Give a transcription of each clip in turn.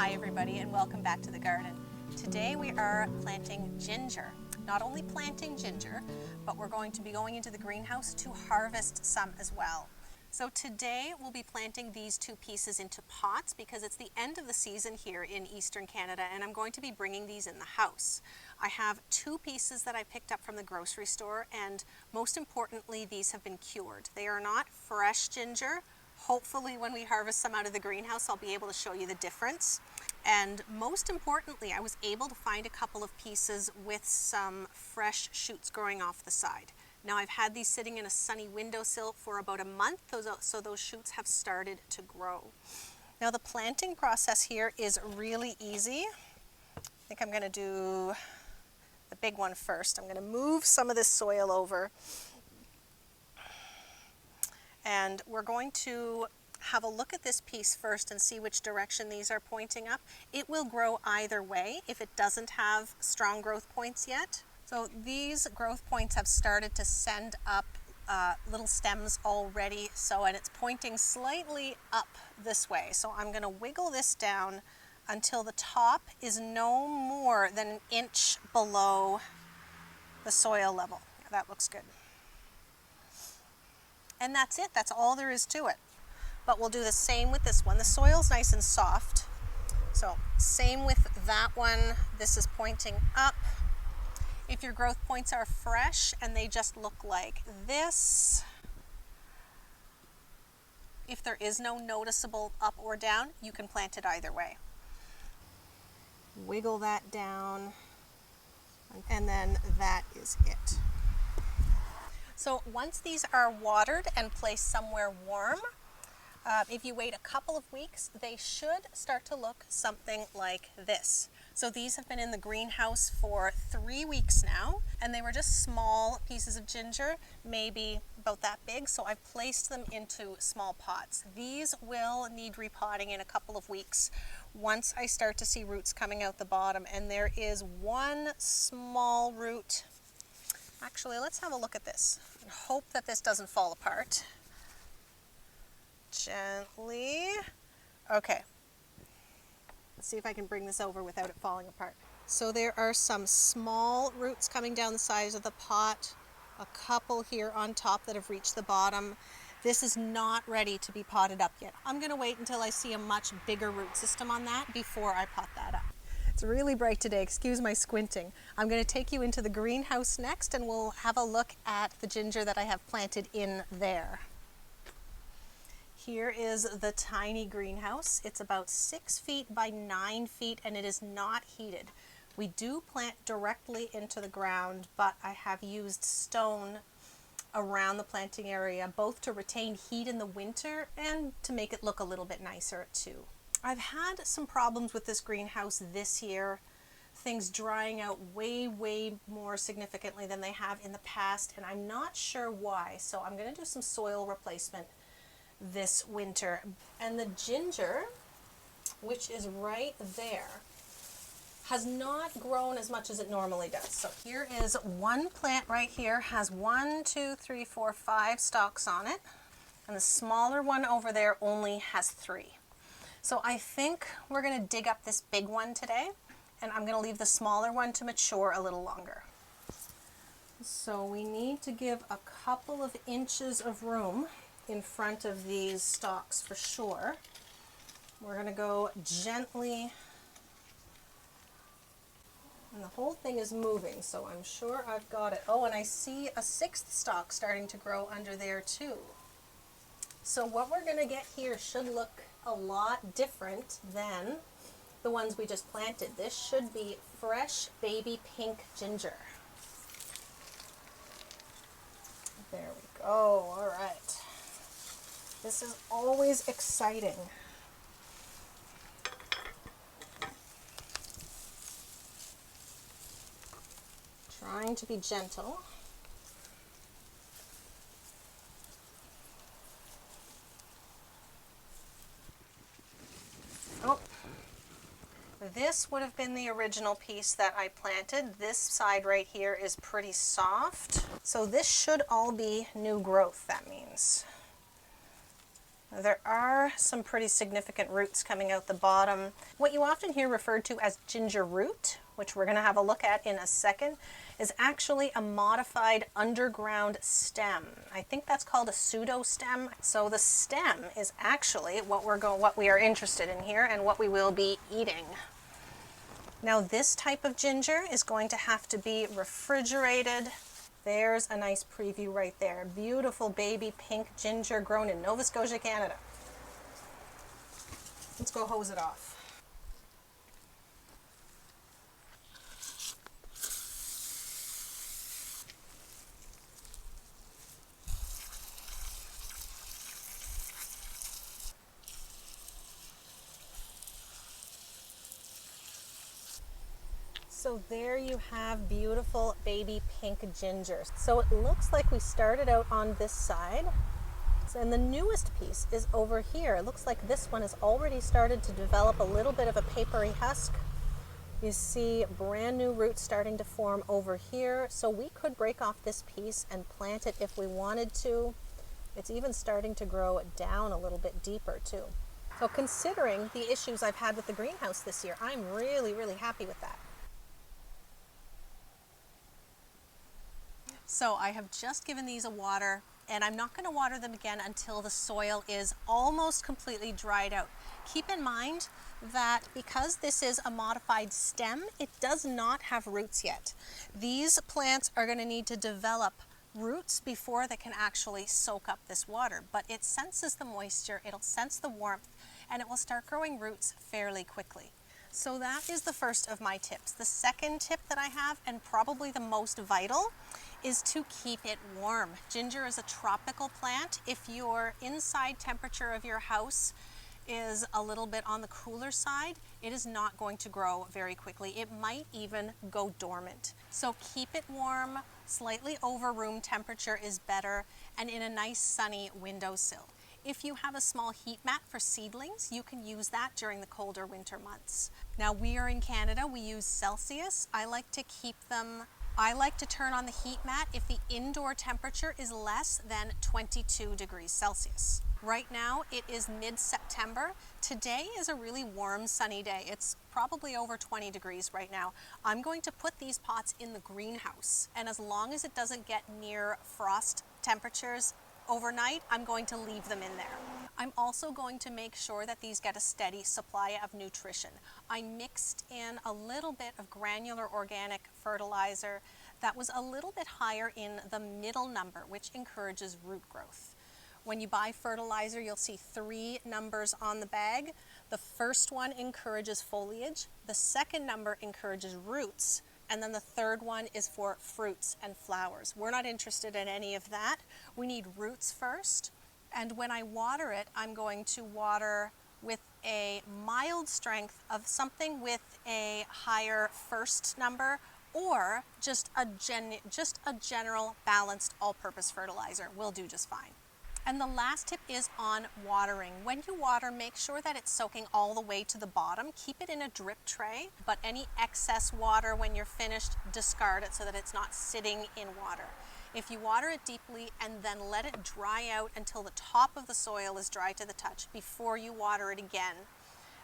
Hi everybody and welcome back to the garden. Today we are planting ginger. Not only planting ginger, but we're going to be going into the greenhouse to harvest some as well. So today we'll be planting these two pieces into pots because it's the end of the season here in Eastern Canada and I'm going to be bringing these in the house. I have two pieces that I picked up from the grocery store and most importantly these have been cured. They are not fresh ginger. Hopefully when we harvest some out of the greenhouse I'll be able to show you the difference. And most importantly, I was able to find a couple of pieces with some fresh shoots growing off the side. Now I've had these sitting in a sunny windowsill for about a month, so those shoots have started to grow. Now the planting process here is really easy. I think I'm going to do the big one first. I'm going to move some of this soil over. And we're going to have a look at this piece first and see which direction these are pointing up. It will grow either way if it doesn't have strong growth points yet. So these growth points have started to send up little stems already, and it's pointing slightly up this way. So I'm going to wiggle this down until the top is no more than an inch below the soil level. That looks good. And that's it, that's all there is to it. But we'll do the same with this one. The soil's nice and soft. So same with that one. This is pointing up. If your growth points are fresh and they just look like this, if there is no noticeable up or down, you can plant it either way. Wiggle that down, and then that is it. So once these are watered and placed somewhere warm, if you wait a couple of weeks, they should start to look something like this. So these have been in the greenhouse for 3 weeks now, and they were just small pieces of ginger, maybe about that big, so I've placed them into small pots. These will need repotting in a couple of weeks once I start to see roots coming out the bottom, and there is one small root. Actually, let's have a look at this and hope that this doesn't fall apart. Gently. Okay. Let's see if I can bring this over without it falling apart. So there are some small roots coming down the sides of the pot, a couple here on top that have reached the bottom. This is not ready to be potted up yet. I'm going to wait until I see a much bigger root system on that before I pot that up. It's really bright today, excuse my squinting. I'm going to take you into the greenhouse next and we'll have a look at the ginger that I have planted in there. Here is the tiny greenhouse. It's about 6 feet by 9 feet and it is not heated. We do plant directly into the ground, but I have used stone around the planting area, both to retain heat in the winter and to make it look a little bit nicer too. I've had some problems with this greenhouse this year, things drying out way more significantly than they have in the past, and I'm not sure why, so I'm going to do some soil replacement this winter. And the ginger, which is right there, has not grown as much as it normally does. So here is one plant right here, has 1, 2, 3, 4, 5 stalks on it, and the smaller one over there only has 3. So I think we're going to dig up this big one today, and I'm going to leave the smaller one to mature a little longer. So we need to give a couple of inches of room in front of these stalks for sure. We're going to go gently, and the whole thing is moving, so I'm sure I've got it. Oh, and I see a 6th stalk starting to grow under there too. So what we're going to get here should look a lot different than the ones we just planted. This should be fresh baby pink ginger. There we go. All right. This is always exciting. Trying to be gentle. Oh, this would have been the original piece that I planted. This side right here is pretty soft. So this should all be new growth, that means. There are some pretty significant roots coming out the bottom. What you often hear referred to as ginger root, which we're going to have a look at in a second, is actually a modified underground stem. I think that's called a pseudostem. So the stem is actually what we are interested in here and what we will be eating. Now this type of ginger is going to have to be refrigerated. There's a nice preview right there. Beautiful baby pink ginger grown in Nova Scotia, Canada. Let's go hose it off. So there you have beautiful baby pink ginger. So it looks like we started out on this side. And the newest piece is over here. It looks like this one has already started to develop a little bit of a papery husk. You see brand new roots starting to form over here. So we could break off this piece and plant it if we wanted to. It's even starting to grow down a little bit deeper too. So considering the issues I've had with the greenhouse this year, I'm really, really happy with that. So I have just given these a water, and I'm not going to water them again until the soil is almost completely dried out. Keep in mind that because this is a modified stem, it does not have roots yet. These plants are going to need to develop roots before they can actually soak up this water, but it senses the moisture, it'll sense the warmth, and it will start growing roots fairly quickly. So that is the first of my tips. The second tip that I have, and probably the most vital, is to keep it warm. Ginger is a tropical plant. If your inside temperature of your house is a little bit on the cooler side, it is not going to grow very quickly. It might even go dormant. So keep it warm, slightly over room temperature is better, and in a nice sunny windowsill. If you have a small heat mat for seedlings, you can use that during the colder winter months. Now we are in Canada, we use Celsius. I like to turn on the heat mat if the indoor temperature is less than 22 degrees Celsius. Right now it is mid-September. Today is a really warm, sunny day. It's probably over 20 degrees right now. I'm going to put these pots in the greenhouse, and as long as it doesn't get near frost temperatures overnight, I'm going to leave them in there. I'm also going to make sure that these get a steady supply of nutrition. I mixed in a little bit of granular organic fertilizer that was a little bit higher in the middle number, which encourages root growth. When you buy fertilizer, you'll see 3 numbers on the bag. The first one encourages foliage, the second number encourages roots, and then the third one is for fruits and flowers. We're not interested in any of that. We need roots first. And when I water it, I'm going to water with a mild strength of something with a higher first number, or just a general balanced all-purpose fertilizer will do just fine. And the last tip is on watering. When you water, make sure that it's soaking all the way to the bottom. Keep it in a drip tray, but any excess water when you're finished, discard it so that it's not sitting in water. If you water it deeply and then let it dry out until the top of the soil is dry to the touch before you water it again,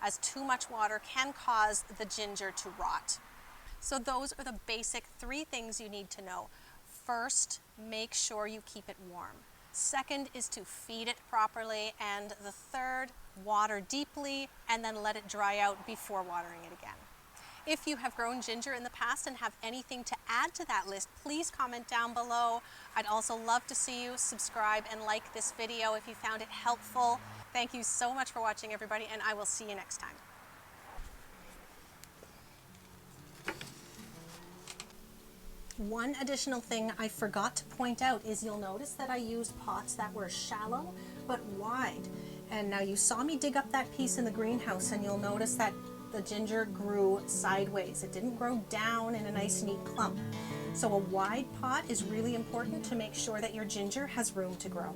as too much water can cause the ginger to rot. So those are the basic 3 things you need to know. First, make sure you keep it warm. Second is to feed it properly, and the third, water deeply and then let it dry out before watering it again. If you have grown ginger in the past and have anything to add to that list, please comment down below. I'd also love to see you subscribe and like this video if you found it helpful. Thank you so much for watching, everybody, and I will see you next time. One additional thing I forgot to point out is you'll notice that I used pots that were shallow but wide. And now you saw me dig up that piece in the greenhouse, and you'll notice that the ginger grew sideways. It didn't grow down in a nice neat clump. So a wide pot is really important to make sure that your ginger has room to grow.